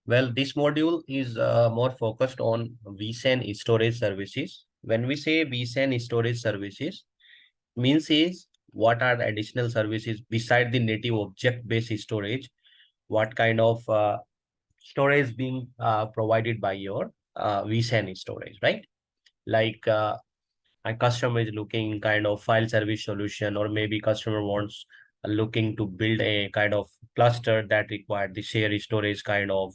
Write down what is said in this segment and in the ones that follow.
Well, this module is more focused on vSAN storage services. When we say vSAN storage services, means is what are the additional services beside the native object-based storage? What kind of storage being provided by your vSAN storage, right? Like a customer is looking kind of file service solution, or maybe customer wants looking to build a kind of cluster that require the share storage kind of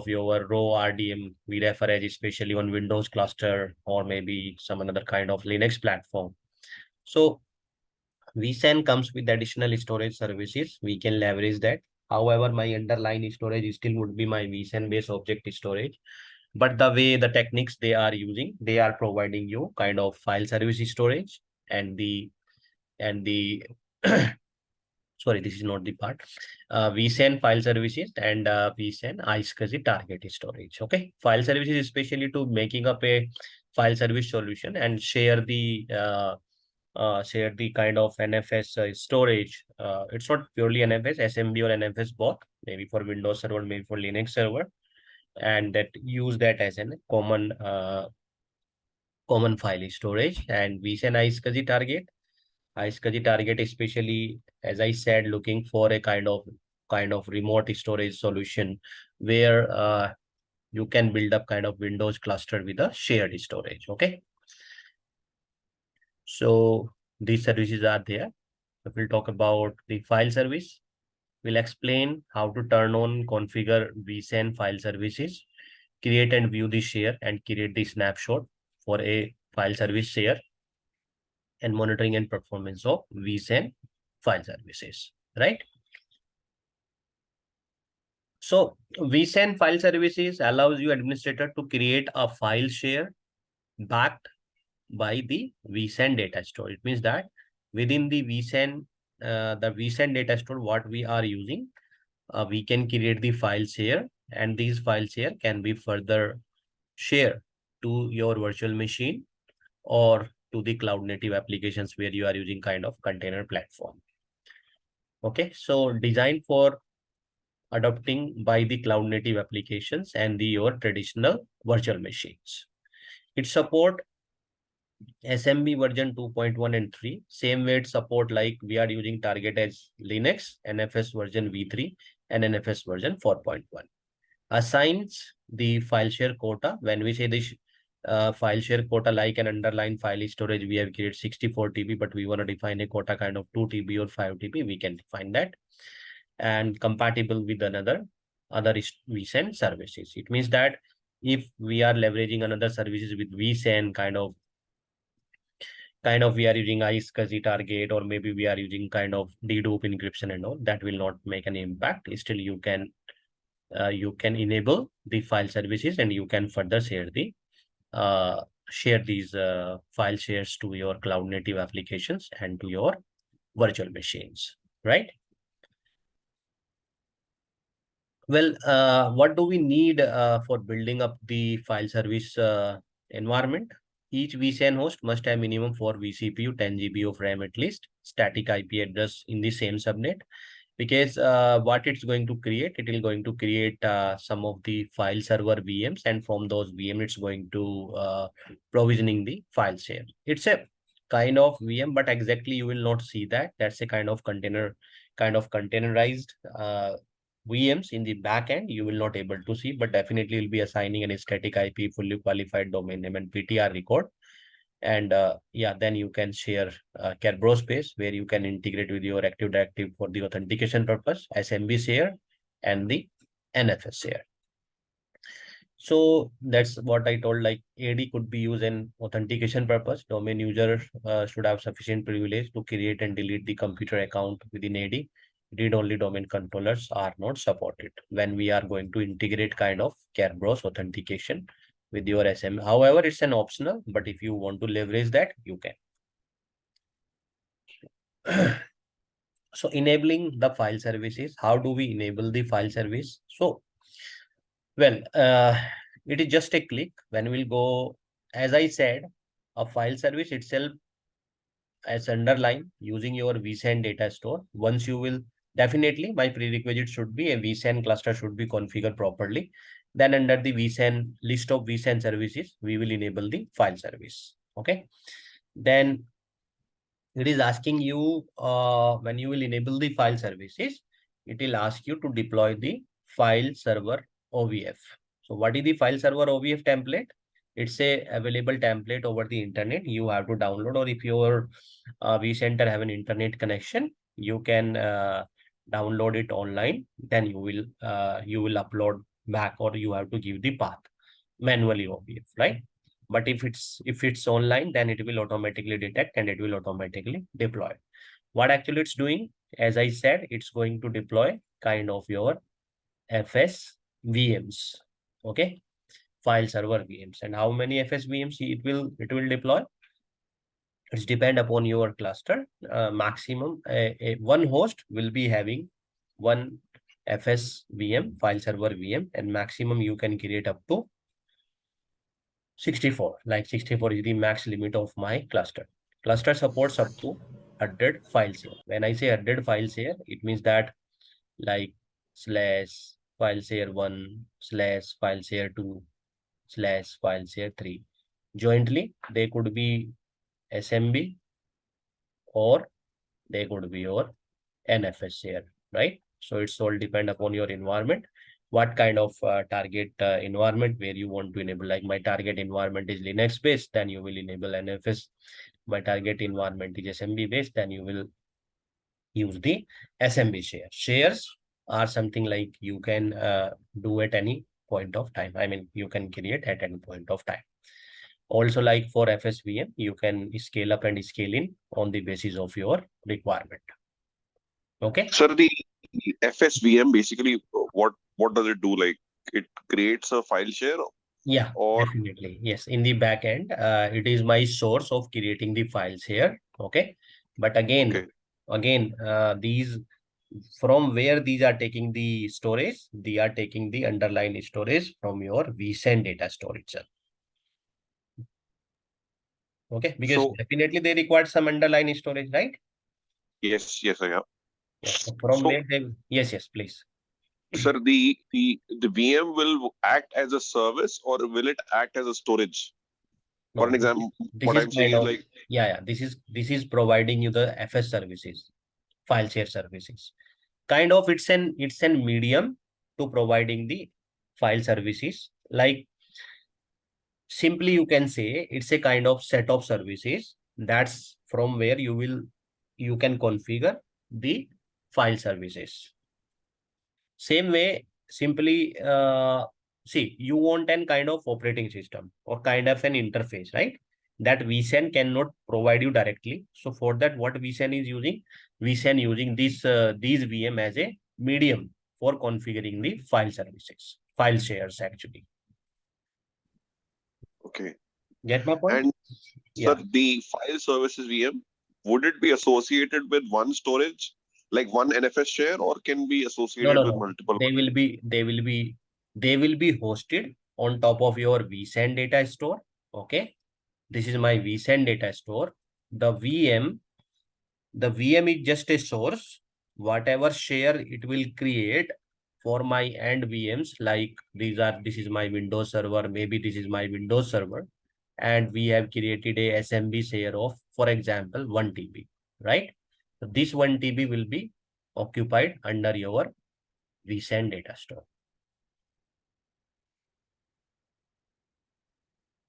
your raw RDM we refer as, especially on Windows cluster or maybe some another kind of Linux platform. So vSAN comes with additional storage services. We can leverage that. However, my underlying storage still would be my vSAN based object storage. But the way the techniques they are using, they are providing you kind of file service storage and the sorry, this is not the part. vSAN file services and vSAN iSCSI target storage. Okay, file services especially to making up a file service solution and share the kind of NFS storage. It's not purely NFS, SMB or NFS both, maybe for Windows server, maybe for Linux server, and that use that as a common file storage. And vSAN iSCSI target. iSCSI target, especially as I said, looking for a kind of remote storage solution where you can build up kind of Windows cluster with a shared storage. Okay, so these services are there. We'll talk about the file service. We'll explain how to turn on, configure vSAN file services, create and view the share, and create the snapshot for a file service share, and monitoring and performance of vSAN file services, right? So vSAN file services allows you administrator to create a file share backed by the vSAN data store. It means that within the vSAN data store, what we are using, we can create the file share, and these file share can be further shared to your virtual machine or to the cloud native applications where you are using kind of container platform. Okay, so designed for adopting by the cloud native applications and your traditional virtual machines. It support SMB version 2.1 and 3. Same way it support like we are using target as Linux, NFS version v3 and NFS version 4.1. Assigns the file share quota. When we say this file share quota, like an underlying file storage, we have created 64 TB, but we want to define a quota kind of 2 TB or 5 TB, we can define that. And compatible with other vSAN services. It means that if we are leveraging another services with vSAN kind of we are using iSCSI target, or maybe we are using kind of dedupe encryption and all, that will not make an impact. Still, you can enable the file services, and you can further share these file shares to your cloud native applications and to your virtual machines, right? Well, what do we need for building up the file service environment? Each vSAN host must have minimum 4 vCPU, 10 GB of RAM at least, static IP address in the same subnet, because what it's going to create, it is going to create some of the file server VMs, and from those VMs, it's going to provisioning the file share. It's a kind of VM, but exactly you will not see that. That's a kind of containerized VMs in the back end, you will not able to see, but definitely will be assigning an static IP, fully qualified domain name and PTR record. And yeah, then you can share Kerberos space where you can integrate with your Active Directory for the authentication purpose, SMB share and the NFS share. So that's what I told, like AD could be used in authentication purpose. Domain user should have sufficient privilege to create and delete the computer account within AD. Read-only domain controllers are not supported when we are going to integrate kind of Kerberos authentication with your SM. However, it's an optional, but if you want to leverage that, you can. So enabling the file services, how do we enable the file service? So, well, it is just a click. When we'll go, as I said, a file service itself as underline using your vSAN data store. Once you will Definitely, my prerequisite should be a vSAN cluster should be configured properly. Then under the vSAN list of vSAN services, we will enable the file service. Okay. Then it is asking you when you will enable the file services, it will ask you to deploy the file server OVF. So what is the file server OVF template? It's a available template over the internet. You have to download, or if your vCenter have an internet connection, you can download it online. Then you will upload back, or you have to give the path manually OVF, right? But if it's online, then it will automatically detect and it will automatically deploy. What actually it's doing, as I said, it's going to deploy kind of your FS VMs. Okay, file server VMs. And how many FS VMs it will deploy? It's depend upon your cluster. Maximum one host will be having one FS VM, file server VM, and maximum you can create up to 64. Like 64 is the max limit of my cluster. Cluster supports up to 100 files here. When I say 100 files here, it means that like slash file share 1 slash file share 2 slash file share 3. Jointly, they could be SMB or they could be your NFS share, right? So it's all depend upon your environment, what kind of target environment where you want to enable. Like my target environment is Linux based, then you will enable NFS. My target environment is SMB based, then you will use the SMB share. Shares are something like you can do at any point of time. I mean, you can create at any point of time. Also, like for FSVM, you can scale up and scale in on the basis of your requirement. Okay. Sir, the FSVM basically, what does it do? Like, it creates a file share, Yeah, or definitely. Yes, in the back end, it is my source of creating the files here. Okay. But okay, again, these from where these are taking the storage, they are taking the underlying storage from your vSAN data storage. Sir. Okay, because so definitely they require some underlying storage, right? yes, I have. Yes. So from So, where they, yes, yes, please. sir, the VM will act as a service, or will it act as a storage? For No, an example, this what is I'm saying kind is of, like, yeah, this is providing you the FS services, file share services. Kind of it's an medium to providing the file services. Like simply you can say it's a kind of set of services that's from where you can configure the file services. Same way, simply see, you want an kind of operating system or kind of an interface, right? That vSAN cannot provide you directly. So for that, what vSAN is using? vSAN using these VM as a medium for configuring the file services, file shares actually. okay. Get my point? And sir, Yeah. the file services VM, would it be associated with one storage, like one NFS share, or can be No, associated no, with no. multiple? They will be hosted on top of your vSAN data store. Okay. This is my vSAN data store. The VM, the VM is just a source. Whatever share it will create for my end VMs, like this is my Windows server, maybe this is my Windows server, and we have created a SMB share of, for example, 1 TB, right? So this 1 TB will be occupied under your vSAN data store.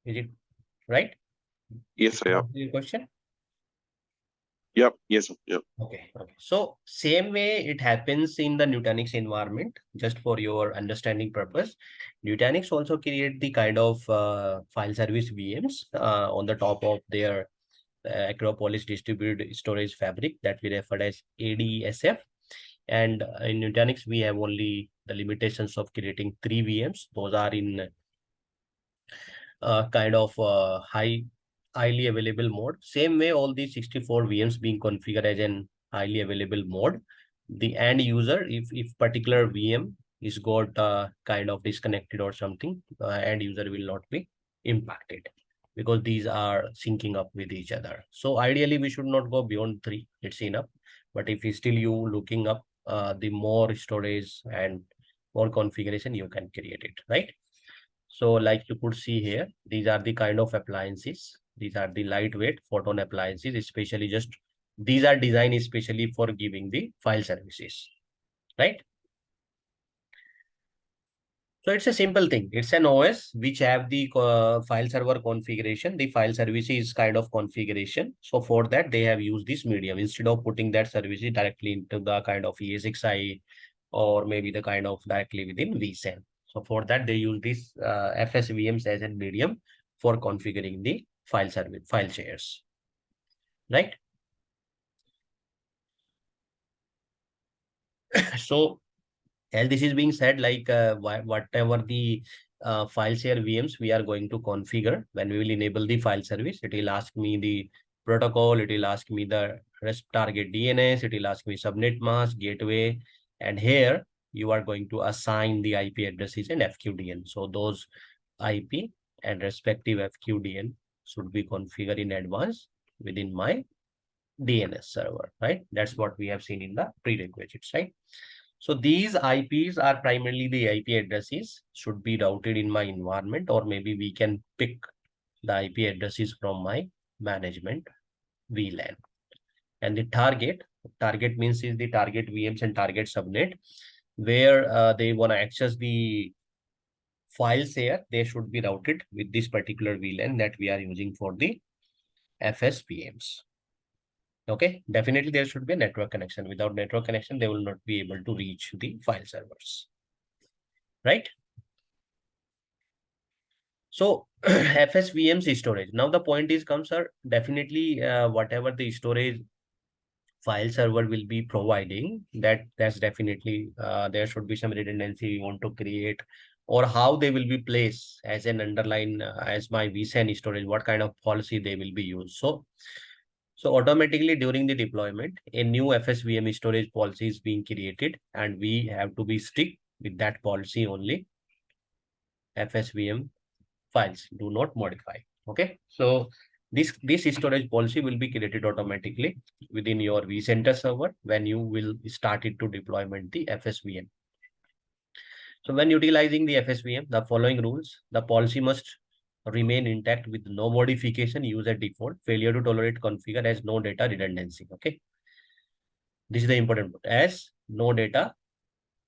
Is it right? Yes, sir, yeah. Your question? Yep, yes, sir, yep. Okay, okay. So same way it happens in the Nutanix environment, just for your understanding purpose. Nutanix also create the kind of file service VMs on the top of their Acropolis distributed storage fabric that we refer as ADSF. And in Nutanix, we have only the limitations of creating 3 VMs. Those are in kind of highly available mode. Same way, all these 64 VMs being configured as an highly available mode. The end user, if particular VM is got kind of disconnected or something, end user will not be impacted because these are syncing up with each other. So ideally, we should not go beyond 3. It's enough. But if you still you looking up the more storage and more configuration you can create it, right? So like you could see here, these are the kind of appliances. These are the lightweight photon appliances, especially just these are designed especially for giving the file services, right? So it's a simple thing. It's an OS which have the file server configuration. The file service is kind of configuration. So for that, they have used this medium instead of putting that service directly into the kind of ESXi or maybe the kind of directly within vSAN. So for that, they use this FSVMs as a medium for configuring the file service, file shares, right? So as this is being said, like whatever the file share VMs we are going to configure when we will enable the file service, it will ask me the protocol, it will ask me the REST target DNS, it will ask me subnet mask, gateway, and here you are going to assign the IP addresses and FQDN. So those IP and respective FQDN should be configured in advance within my DNS server, right? That's what we have seen in the prerequisites, right? So these IPs are primarily the IP addresses should be routed in my environment, or maybe we can pick the IP addresses from my management VLAN. And the target means is the target VMs and target subnet, where they want to access the files here. They should be routed with this particular VLAN that we are using for the FSPMs. Okay, definitely there should be a network connection. Without network connection, they will not be able to reach the file servers, right? So FSVM's storage. Now the point is comes, sir, definitely whatever the storage file server will be providing, that's definitely there should be some redundancy we want to create, or how they will be placed as an underline as my vSAN storage, what kind of policy they will be used. So automatically during the deployment, a new FSVM storage policy is being created, and we have to be stick with that policy only. FSVM files, do not modify. Okay, so this storage policy will be created automatically within your vCenter server when you will start it to deployment the FSVM. So when utilizing the FSVM, the following rules, the policy must remain intact with no modification, use at default, failure to tolerate configure as no data redundancy. Okay, this is the important part. As no data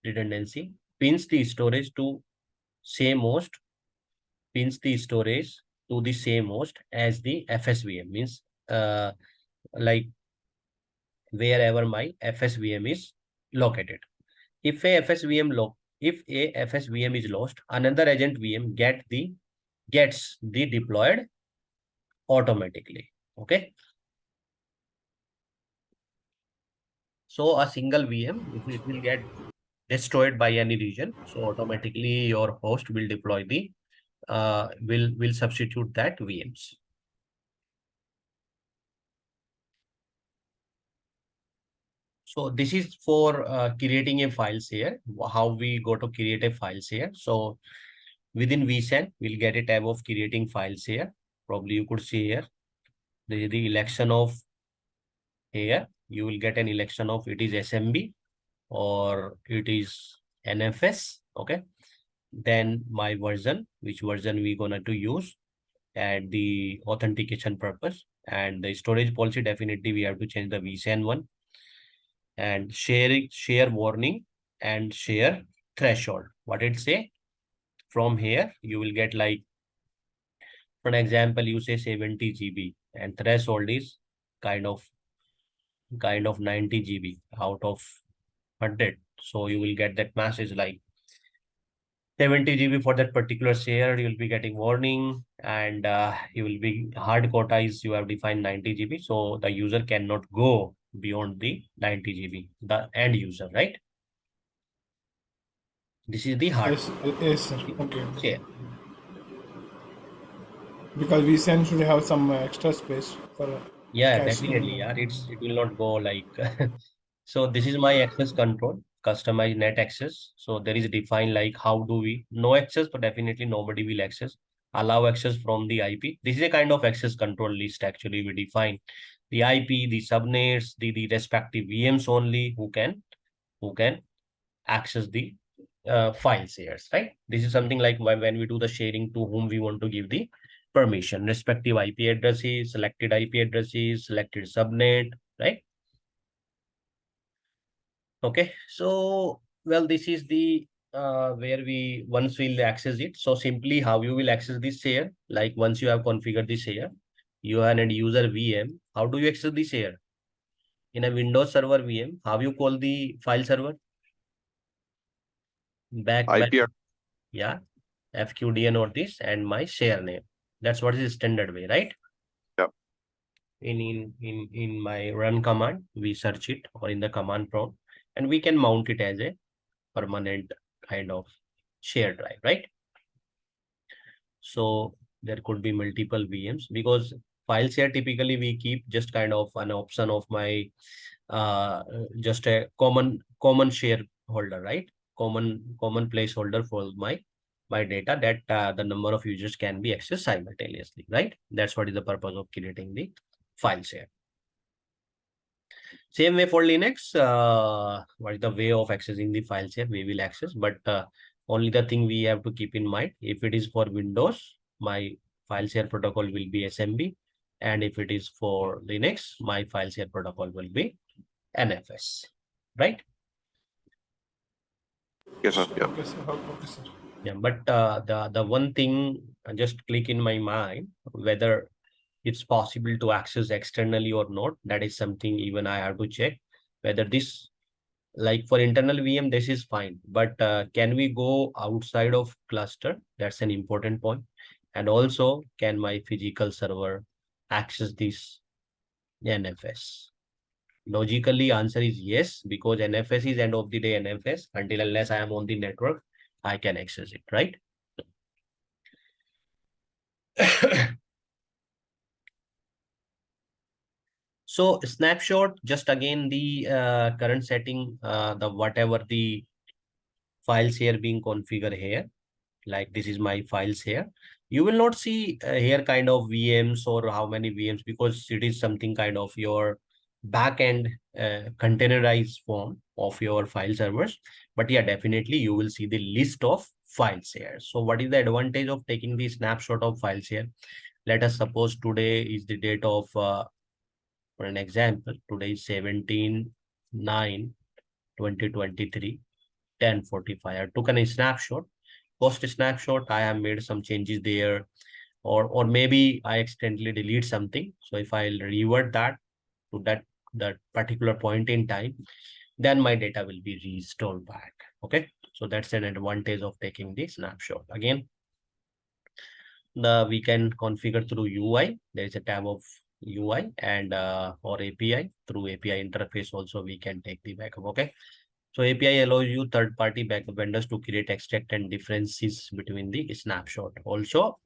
redundancy, pins the storage to same host, pins the storage to the same host as the FSVM, means uh, like wherever my FSVM is located. If a FSVM is lost, another agent VM gets the deployed automatically. Okay. So a single VM, if it will get destroyed by any region, so automatically your host will deploy the will substitute that VMs. So this is for creating a files here, how we go to create a files here. So within vSAN, we'll get a tab of creating files here. Probably you could see here, the election of here, you will get an election of it is SMB or it is NFS. Okay. Then my version, which version we gonna to use, and the authentication purpose, and the storage policy, definitely we have to change the vSAN one, and share warning and share threshold. What it say? From here, you will get like, for an example, you say 70 GB and threshold is kind of 90 GB out of 100. So you will get that message like 70 GB for that particular share, you will be getting warning, and you will be hard quota is you have defined 90 GB. So the user cannot go beyond the 90 GB, the end user, right? This is the hard Yes, yes, sir. Okay. share. Because vSAN should have some extra space for Yeah, caching. definitely. Yeah, it will not go like so this is my access control, customized net access. So there is defined like how do we no access, but definitely nobody will access. Allow access from the IP. This is a kind of access control list actually we define the IP, the subnets, the respective VMs only who can access the file shares, right? This is something like when we do the sharing, to whom we want to give the permission, respective IP addresses, selected IP addresses, selected subnet, right? Okay, so well, this is the where we once we'll access it. So simply how you will access this share, like once you have configured this share, you are an user VM. How do you access this share? In a Windows Server VM, how you call the file server? Back, IP. yeah, FQDN or this and my share name. That's what is standard way, right? Yeah. In my run command, we search it, or in the command prompt, and we can mount it as a permanent kind of share drive, right? So there could be multiple VMs, because file share typically we keep just kind of an option of my just a common shareholder, right? Common placeholder for my data, that the number of users can be accessed simultaneously, right? That's what is the purpose of creating the file share. Same way for Linux, what is the way of accessing the file share? We will access, but only the thing we have to keep in mind, if it is for Windows, my file share protocol will be SMB, and if it is for Linux, my file share protocol will be NFS, right? Yes, sir. Yeah. Okay, sir. Okay, sir. Yeah, but the one thing just click in my mind, whether it's possible to access externally or not, that is something even I have to check whether this, like for internal VM, this is fine, but can we go outside of cluster? That's an important point. And also, can my physical server access this NFS? Logically, answer is yes, because NFS is end of the day NFS. Until unless I am on the network, I can access it, right? So snapshot, just again the current setting, the whatever the files here being configured here, like this is my files here. You will not see here kind of VMs or how many VMs, because it is something kind of your backend containerized form of your file servers. But yeah, definitely you will see the list of files here. So what is the advantage of taking the snapshot of files here? Let us suppose today is the date of, for an example, today is 17/9/2023, 10:45. I took a snapshot. Post snapshot, I have made some changes there, or maybe I accidentally delete something. So if I revert that to that particular point in time, then my data will be restored back. Okay, so that's an advantage of taking the snapshot. Again, we can configure through UI. There is a tab of UI, and or API. Through API interface also we can take the backup. Okay. So API allows you third-party backup vendors to create, extract, and differences between the snapshot. Also,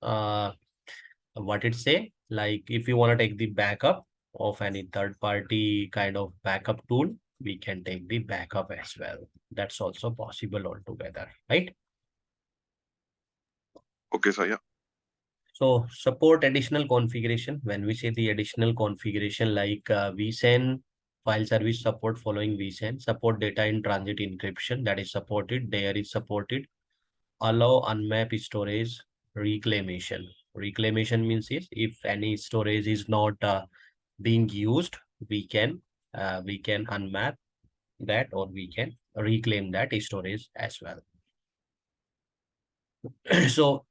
what it say, like if you want to take the backup of any third-party kind of backup tool, we can take the backup as well. That's also possible altogether, right? Okay, sir. Yeah. So support additional configuration. When we say the additional configuration, like vSAN file service support following vSAN, support data in transit encryption, that is supported. There is supported. Allow unmap storage reclamation. Reclamation means if any storage is not being used, we can unmap that, or we can reclaim that storage as well. So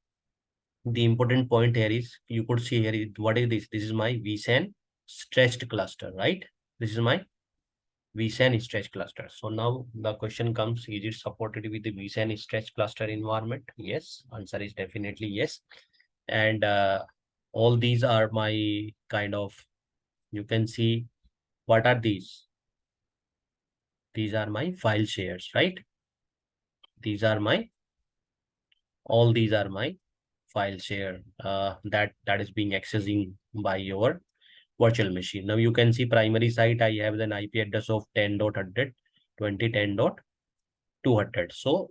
the important point here is, you could see here, what is this? This is my vSAN stretched cluster, right? This is my vSAN stretched cluster. So now the question comes, is it supported with the vSAN stretched cluster environment? Yes, answer is definitely yes. And all these are my kind of, you can see, what are these? These are my file shares, right? These are my, all these are my file share that is being accessing by your virtual machine. Now you can see primary site, I have an IP address of 10.100.20.10.200. So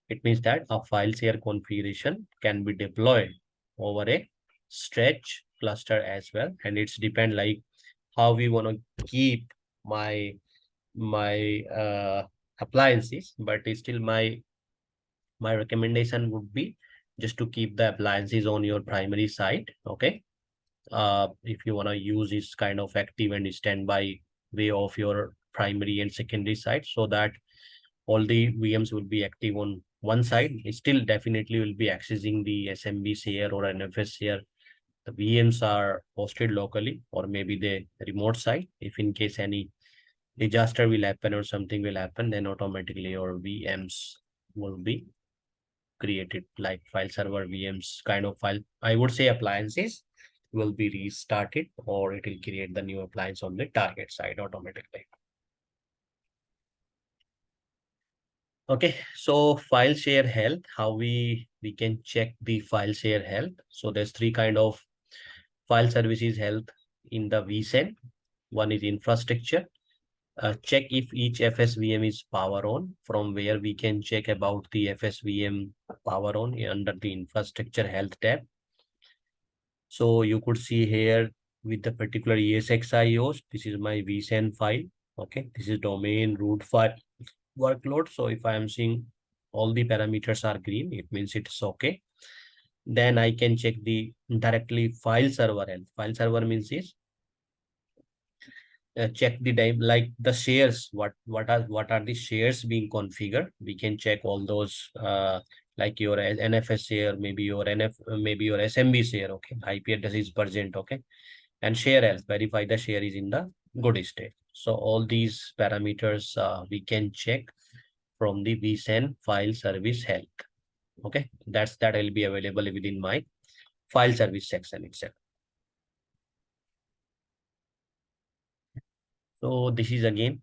it means that a file share configuration can be deployed over a stretch cluster as well. And it's like how we want to keep my appliances, but still my recommendation would be just to keep the appliances on your primary site. Okay. If you want to use this kind of active and standby way of your primary and secondary site, so that all the VMs will be active on one side. It still definitely will be accessing the SMB share or NFS share. The VMs are hosted locally or maybe the remote site. If in case any disaster will happen or something will happen, then automatically your VMs will be created, like file server VMs kind of file. I would say appliances will be restarted, or it will create the new appliance on the target side automatically. Okay, so file share health, how we can check the file share health. So there's three kind of file services health in the vSAN. One is infrastructure. Check if each FSVM is power on, from where we can check about the FSVM power on under the infrastructure health tab. So you could see here with the particular iSCSI host, this is my vSAN file. Okay, this is domain root file workload. So if I am seeing all the parameters are green, it means it's okay. Then I can check the directly file server health. File server means is check the time, like the shares, what are the shares being configured. We can check all those like your NFS share, maybe your maybe your SMB share. Okay, IP address is present. Okay, and share health, verify the share is in the good state. So all these parameters we can check from the vSAN file service health. Okay, that will be available within my file service section itself. So this is again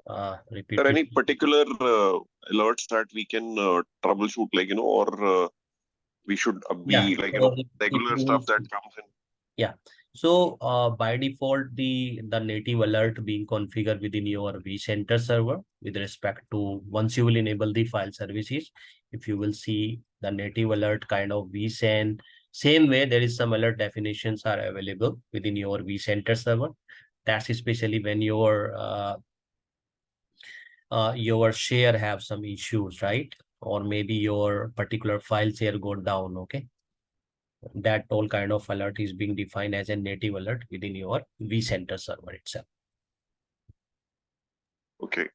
Are repeated. any particular alerts that we can troubleshoot, like, or we should Yeah. be like, So if regular you will stuff that comes in? Yeah. So by default, the native alert being configured within your vCenter server with respect to once you will enable the file services, if you will see the native alert kind of vSAN, same way there is some alert definitions are available within your vCenter server. That's especially when your share have some issues, right? Or maybe your particular file share go down. Okay, that all kind of alert is being defined as a native alert within your vCenter server itself. Okay.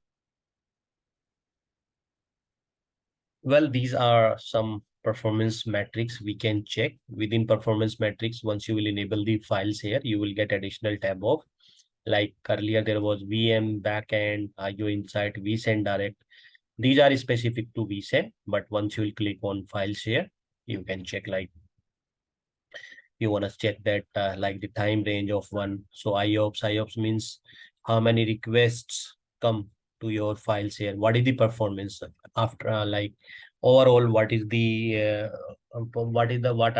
Well, these are some performance metrics we can check. Within performance metrics, once you will enable the files here, you will get additional tab of, like earlier there was VM backend, IO Insight, vSAN Direct. These are specific to vSAN, but once you will click on file share, you can check, like you want to check that like the time range of one. So IOPS means how many requests come to your files here. What is the performance after like overall? What are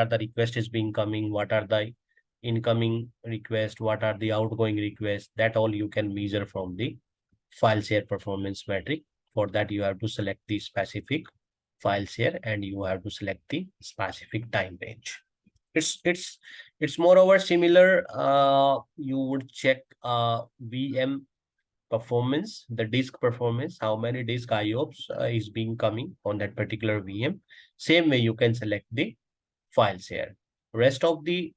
the requests is being coming? What are the incoming requests? What are the outgoing requests? That all you can measure from the file share performance metric. For that, you have to select the specific file share and you have to select the specific time range. It's moreover similar. You would check VM performance, the disk performance, how many disk IOPS is being coming on that particular VM. Same way you can select the file share. Rest of the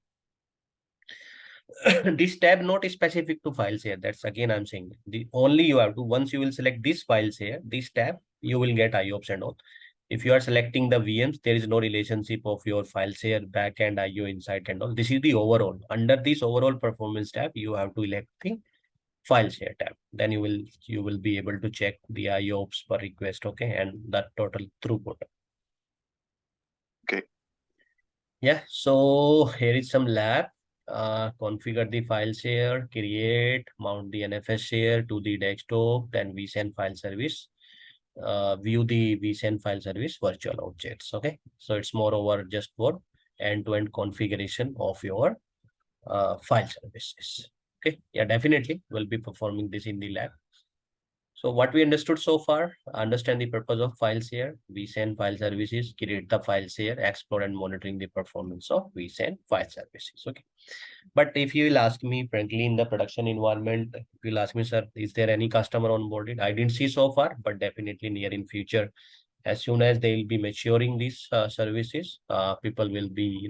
this tab not specific to files here. That's again I'm saying the only you have to, once you will select this files here, this tab, you will get IOPS and all. If you are selecting the VMs, there is no relationship of your file share, backend, IO Insight and all. This is the overall. Under this overall performance tab, you have to elect the file share tab. Then you will be able to check the IOPS per request, okay, and the total throughput. Okay. Yeah, so here is some lab. Configure the file share, create, mount the NFS share to the desktop, then vSAN file service. View the vSAN file service virtual objects. Okay, so it's more over just for end-to-end configuration of your file services. Okay, yeah, definitely we'll be performing this in the lab. So what we understood so far, understand the purpose of files here. vSAN file services, create the files here, explore and monitoring the performance of vSAN file services. Okay. But if you will ask me, frankly, in the production environment, if you will ask me, sir, is there any customer onboarded? I didn't see so far, but definitely near in future, as soon as they will be maturing these services, people will be,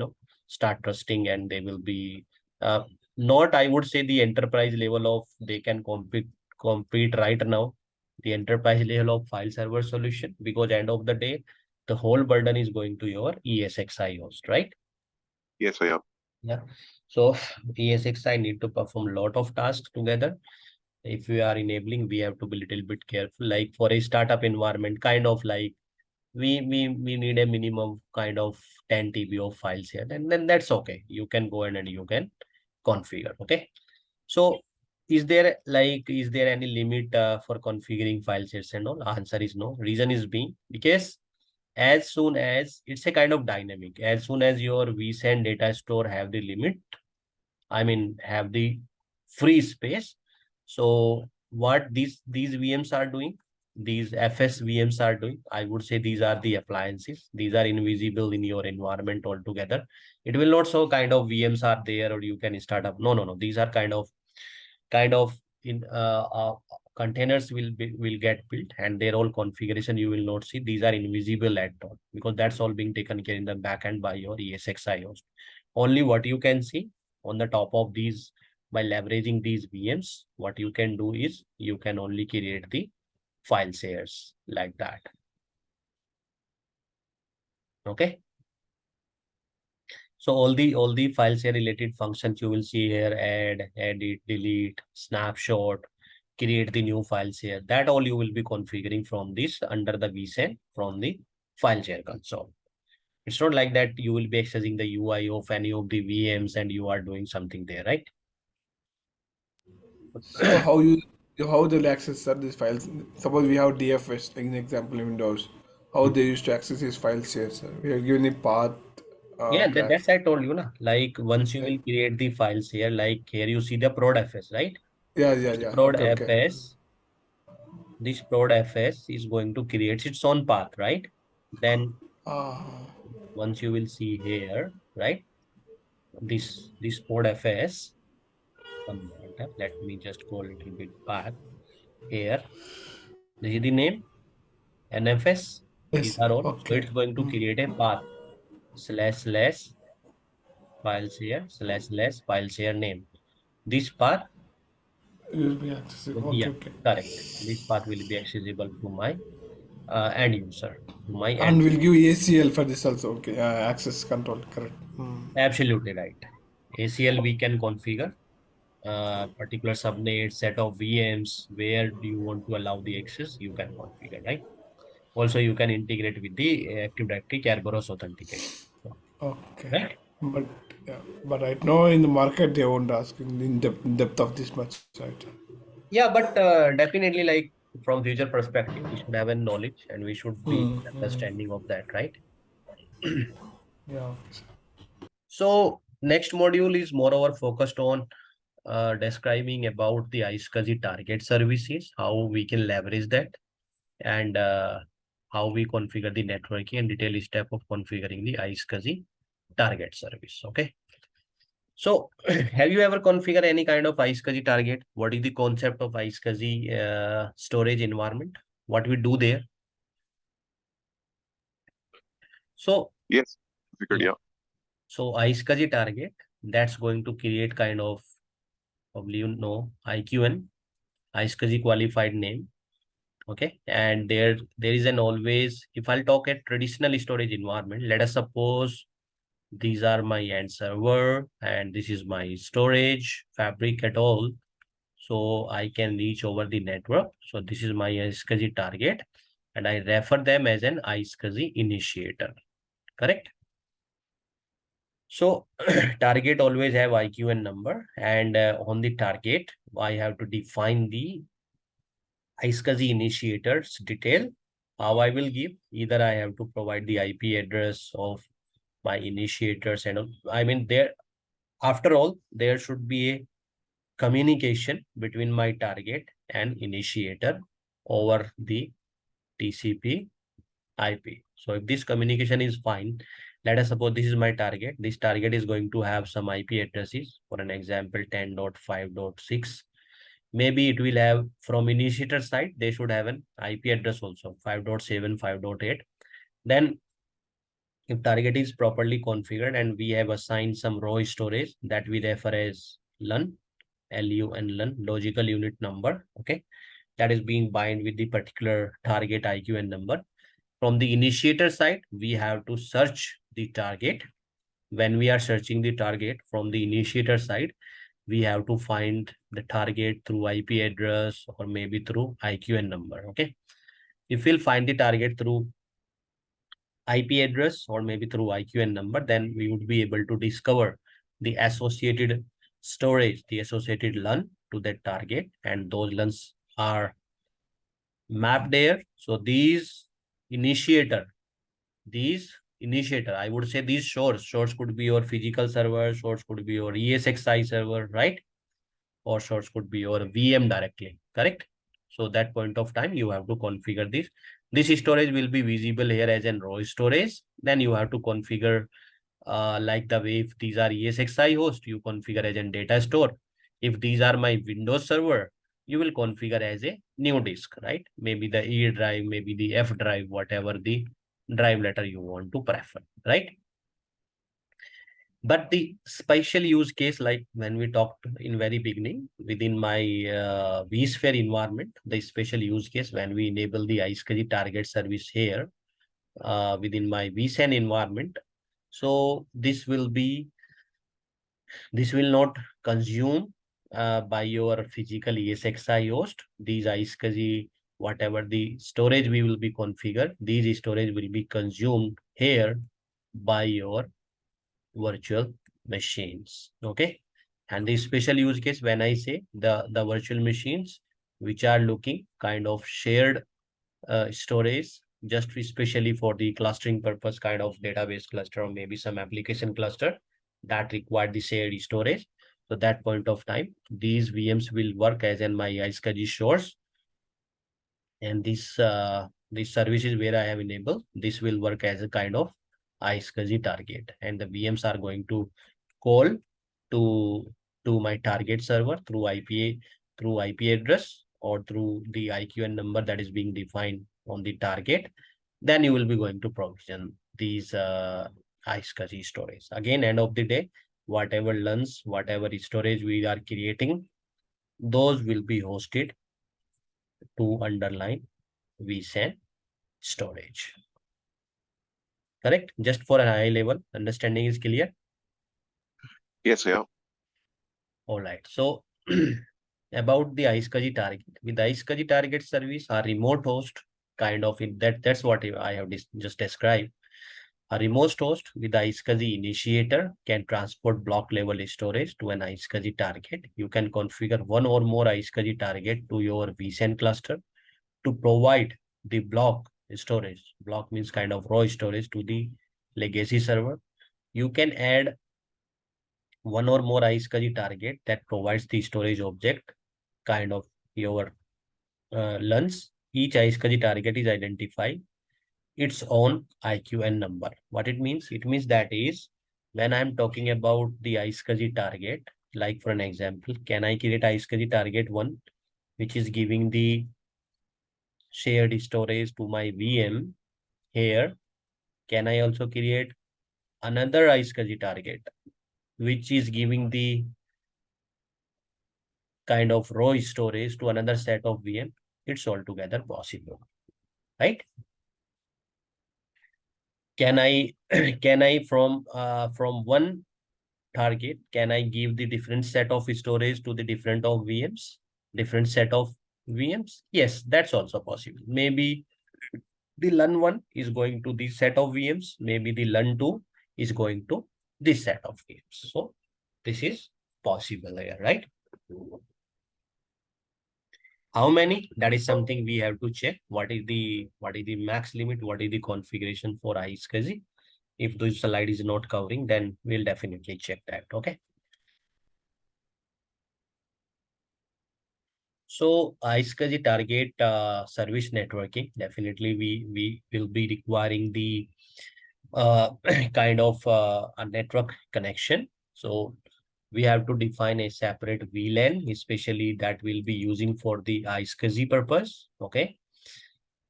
start trusting, and they will be uh, not, I would say, the enterprise level of they can compete right now, the enterprise level of file server solution, because end of the day, the whole burden is going to your ESXi host, right? Yes, I am. Yeah. So ESXi need to perform a lot of tasks together. If we are enabling, we have to be little bit careful. Like for a startup environment, kind of like we need a minimum kind of 10 TB of files here, and then that's okay. You can go in and you can configure. Okay. So is there any limit for configuring file sets and all? Answer is no. Reason is being because as soon as it's a kind of dynamic, as soon as your vSAN data store have the limit, I mean have the free space. So what these VMs are doing, these FS VMs are doing, I would say these are the appliances. These are invisible in your environment altogether. It will not show kind of VMs are there or you can start up. No, no, no. These are kind of in containers will get built, and their all configuration you will not see. These are invisible at all because that's all being taken care in the backend by your ESXi host. Only what you can see on the top of these, by leveraging these VMs, what you can do is you can only create the file shares like that. Okay. So all the file share related functions you will see here: add, edit, delete, snapshot, create the new files here. That all you will be configuring from this under the vSAN from the file share console. It's not like that you will be accessing the UI of any of the VMs and you are doing something there, right? So how they'll access these files? Suppose we have DFS, like an example in Windows. How they used to access these files here, sir? We are given a path, Yeah, graph. that's I told you, na. Like once you Yeah, will create the files here, like here you see the prod FS, right? This yeah. prod Okay, okay. FS, this prod FS is going to create its own path, right? Then Ah, once you will see here, right? This prod FS, one minute, let me just go a little bit back here. This is the name, NFS. These yes. are all. So Okay. it's going to create a path // files here // files here name. This path It will be accessible. yeah, Okay, okay. correct. This path will be accessible to my end user, to my And end. we'll give ACL for this also. Okay, access control. Correct. Hmm. Absolutely right. ACL we can configure particular subnet set of VMs. Where do you want to allow the access? You can configure, right? Also, you can integrate with the Active Directory Kerberos authentication. So, Okay. right? But yeah, but right now in the market they won't ask in depth of this much, right? Yeah, but definitely, like from future perspective, we should have a knowledge and we should be understanding of that, right? Yeah. Okay, sir. So next module is moreover focused on describing about the iSCSI target services, how we can leverage that, and how we configure the networking and detailed step of configuring the iSCSI target service. Okay. So have you ever configured any kind of iSCSI target? What is the concept of iSCSI storage environment? What we do there? So Yes, figured, yeah. yeah. So iSCSI target, that's going to create kind of, probably IQN, iSCSI qualified name. Okay. And there is an always, if I'll talk a traditional storage environment, let us suppose these are my end server and this is my storage fabric at all. So I can reach over the network. So this is my iSCSI target and I refer them as an iSCSI initiator. Correct? So target always have IQN number, and on the target, I have to define the iSCSI initiators detail. How I will give, either I have to provide the IP address of my initiators and I mean there, after all, there should be a communication between my target and initiator. over the TCP IP. So if this communication is fine, let us suppose this is my target. This target is going to have some IP addresses. For an example, 10.5.6. Maybe it will have from initiator side, they should have an IP address also, 5.7, 5.8. Then if target is properly configured and we have assigned some raw storage that we refer as LUN, LUN, LUN, logical unit number, okay, that is being bind with the particular target IQN number. From the initiator side, we have to search the target. When we are searching the target from the initiator side, we have to find the target through IP address or maybe through IQN number, okay. If we'll find the target through IP address or maybe through IQN number, then we would be able to discover the associated storage, the associated LUN to that target, and those LUNs are mapped there. So initiator, I would say these source could be your physical server, source could be your ESXi server, right? Or source could be your VM directly, correct? So that point of time, you have to configure this. This storage will be visible here as an raw storage. Then you have to configure like the way if these are ESXi host, you configure as a data store. If these are my Windows server, you will configure as a new disk, right? Maybe the E drive, maybe the F drive, whatever the drive letter you want to prefer, right? But the special use case, like when we talked in very beginning, within my vSphere environment, the special use case when we enable the iSCSI target service here within my vSAN environment. So this will not consume by your physical ESXi host. These iSCSI, whatever the storage we will be configured, these storage will be consumed here by your virtual machines, okay. And the special use case, when I say the virtual machines which are looking kind of shared storage, just especially for the clustering purpose, kind of database cluster or maybe some application cluster that require the shared storage. So that point of time, these VMs will work as in my iSCSI source, and this services where I have enabled, this will work as a kind of iSCSI target, and the VMs are going to call to my target server through IP address or through the IQN number that is being defined on the target. Then you will be going to provision these iSCSI storage. Again, end of the day, whatever LUNs, whatever storage we are creating, those will be hosted to underline vSAN storage. Correct? Just for a high level understanding is clear. Yes, yeah. All right. So about the iSCSI target, with the iSCSI target service, a remote host kind of that's what I have just described. A remote host with the iSCSI initiator can transport block level storage to an iSCSI target. You can configure one or more iSCSI target to your vSAN cluster to provide the block storage. Block means kind of raw storage to the legacy server. You can add one or more iSCSI target that provides the storage object, kind of your LUNs. Each iSCSI target is identified its own IQN number. What it means? It means that is when I'm talking about the iSCSI target, like for an example, can I create iSCSI target 1, which is giving the shared storage to my VM here? Can I also create another iSCSI target, which is giving the kind of raw storage to another set of VM? It's altogether possible, right? Can I can I from one target, can I give the different set of storage to the different of VMs, different set of VMs? Yes, that's also possible. Maybe the LUN 1 is going to this set of VMs, maybe the LUN 2 is going to this set of VMs. So this is possible here, right? How many? That is something we have to check. What is the max limit? What is the configuration for iSCSI? If this slide is not covering, then we'll definitely check that. Okay. So iSCSI target service networking. Definitely, we will be requiring the kind of a network connection. So we have to define a separate VLAN, especially that we'll be using for the iSCSI purpose. Okay.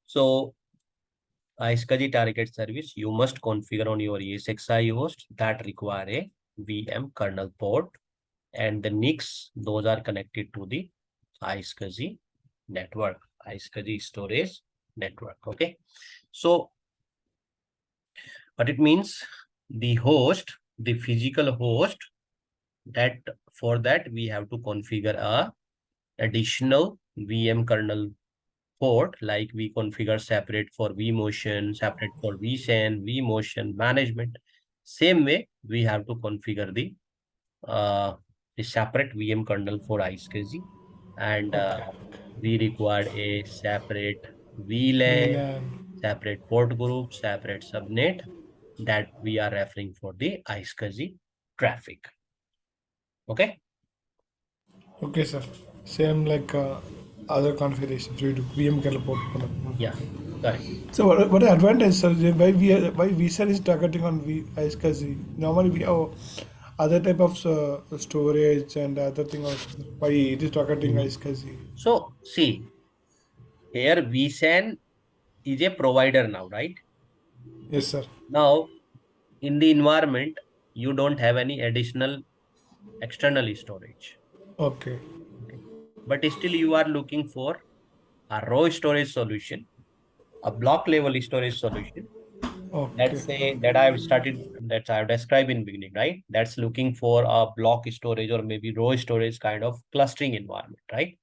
So iSCSI target service, you must configure on your ESXi host that require a VM kernel port, and the NICs, those are connected to the iSCSI network, iSCSI storage network. Okay. So what it means, the host, the physical host, that for that we have to configure a additional VM kernel port, like we configure separate for vMotion, separate for vSAN, vMotion management. Same way, we have to configure the separate VM kernel for iSCSI, and Okay. we require a separate VLAN, VLAN. separate port group, separate subnet that we are referring for the iSCSI traffic. Okay. Okay, sir. Same like other configurations we do. VM kernel port. Yeah, correct. So what the advantage, sir? Why vSAN is targeting on iSCSI? Normally we have other type of storage and other thing also. Why it is targeting Mhm. iSCSI? So see, here vSAN is a provider now, right? Yes, sir. Now in the environment, you don't have any additional external storage. Okay. Okay. But still you are looking for a raw storage solution, a block level storage solution. Okay. Let's say that I've described in beginning, right? That's looking for a block storage or maybe raw storage kind of clustering environment, right?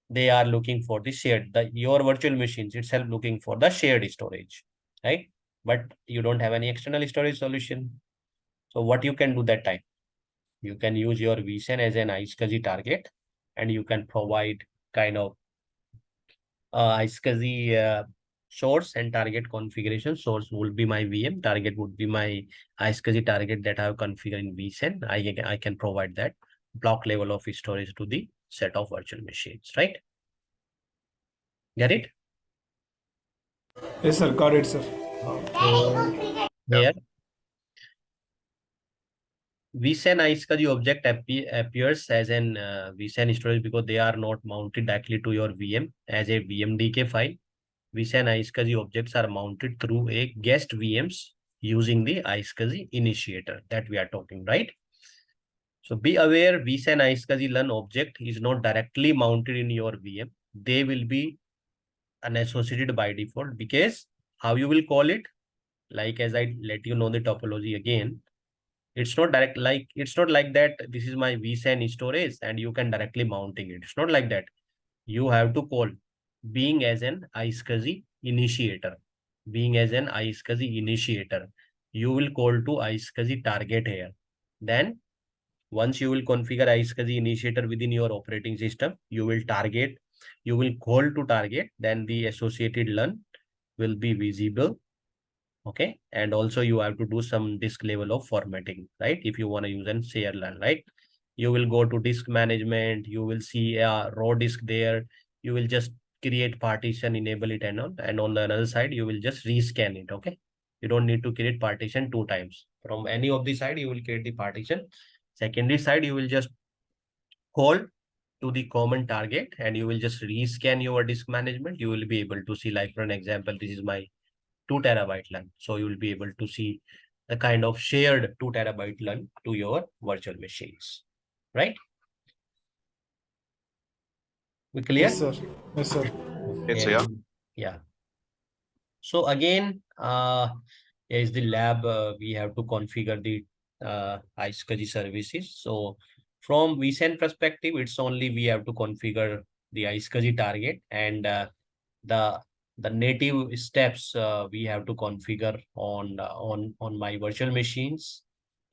They are looking for the shared, your virtual machines itself looking for the shared storage, right? But you don't have any external storage solution. So what you can do that time? You can use your vSAN as an iSCSI target, and you can provide kind of iSCSI source and target configuration. Source will be my VM, target would be my iSCSI target that I have configured in vSAN. I can provide that block level of storage to the set of virtual machines, right? Get it? Yes, sir. Got it, sir. So Yeah. here vSAN iSCSI object appears as an vSAN storage because they are not mounted directly to your VM as a VMDK file. vSAN iSCSI objects are mounted through a guest VMs using the iSCSI initiator that we are talking, right? So be aware, vSAN iSCSI learn object is not directly mounted in your VM. They will be unassociated by default, because how you will call it, like as I let you know the topology again, it's not direct, like it's not like that this is my vSAN storage and you can directly mounting it. It's not like that. You have to call being as an iSCSI initiator. Being as an iSCSI initiator, you will call to iSCSI target here. Then once you will configure iSCSI initiator within your operating system, you will call to target, then the associated LUN will be visible. Okay. And also you have to do some disk level of formatting, right? If you want to use and share LUN, right? You will go to disk management, you will see a raw disk there. You will just create partition, enable it, and on the other side, you will just rescan it. Okay. You don't need to create partition 2 times. From any of the side, you will create the partition. Secondary side, you will just call to the common target and you will just rescan your disk management. You will be able to see, like for an example, this is my 2 TB LUN. So you will be able to see the kind of shared 2 TB LUN to your virtual machines, right? We Yes, clear? sir. Yes, sir. Yes, Okay. yeah. Yeah. So again, is the lab, we have to configure the iSCSI services. So from vSAN perspective, it's only we have to configure the iSCSI target, and the native steps we have to configure on my virtual machines.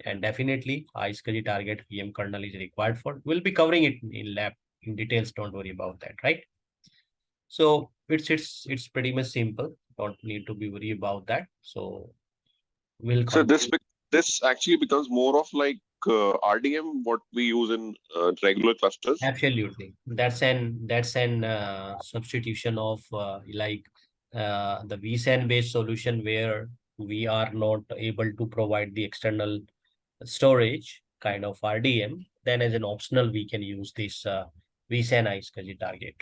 And definitely iSCSI target VM kernel is required for. We'll be covering it in lab in details. Don't worry about that, right? So it's pretty much simple. Don't need to be worried about that. So we'll So continue. this actually becomes more of like RDM, what we use in regular clusters? Absolutely. That's an substitution of the vSAN based solution where we are not able to provide the external storage kind of RDM. Then as an optional, we can use this vSAN iSCSI target.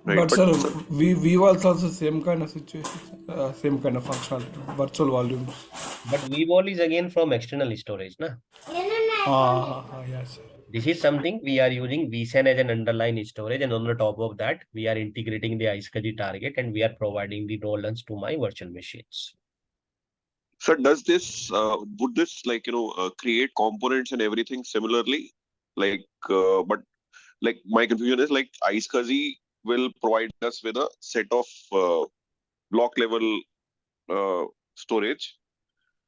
Right. But sir, we was also same kind of situation, same kind of functionality, virtual volumes. But vVol is again from external storage, na? Yes, sir. This is something we are using vSAN as an underlying storage, and on the top of that, we are integrating the iSCSI target, and we are providing the roll-ins to my virtual machines. So does this would this create components and everything similarly? But like my confusion is like iSCSI will provide us with a set of block level storage,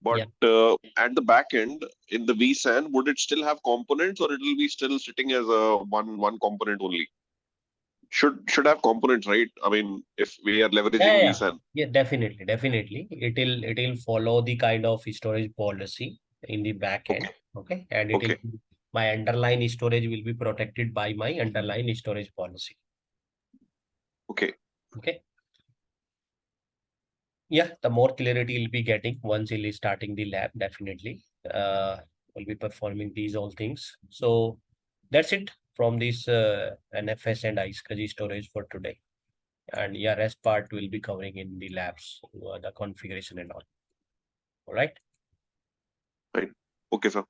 but Yeah. at the back end in the vSAN, would it still have components, or it will be still sitting as a one component only? Should have components, right? I mean, if we are leveraging Yeah, vSAN. yeah, definitely. It'll follow the kind of storage policy in the back end. Okay. Okay. And Okay. my underlying storage will be protected by my underlying storage policy. Okay. Okay. Yeah, the more clarity we'll be getting once we'll be starting the lab, definitely. We'll be performing these all things. So that's it from this NFS and iSCSI storage for today. And yeah, rest part will be covering in the labs, the configuration and all. All right. Right. Okay, sir.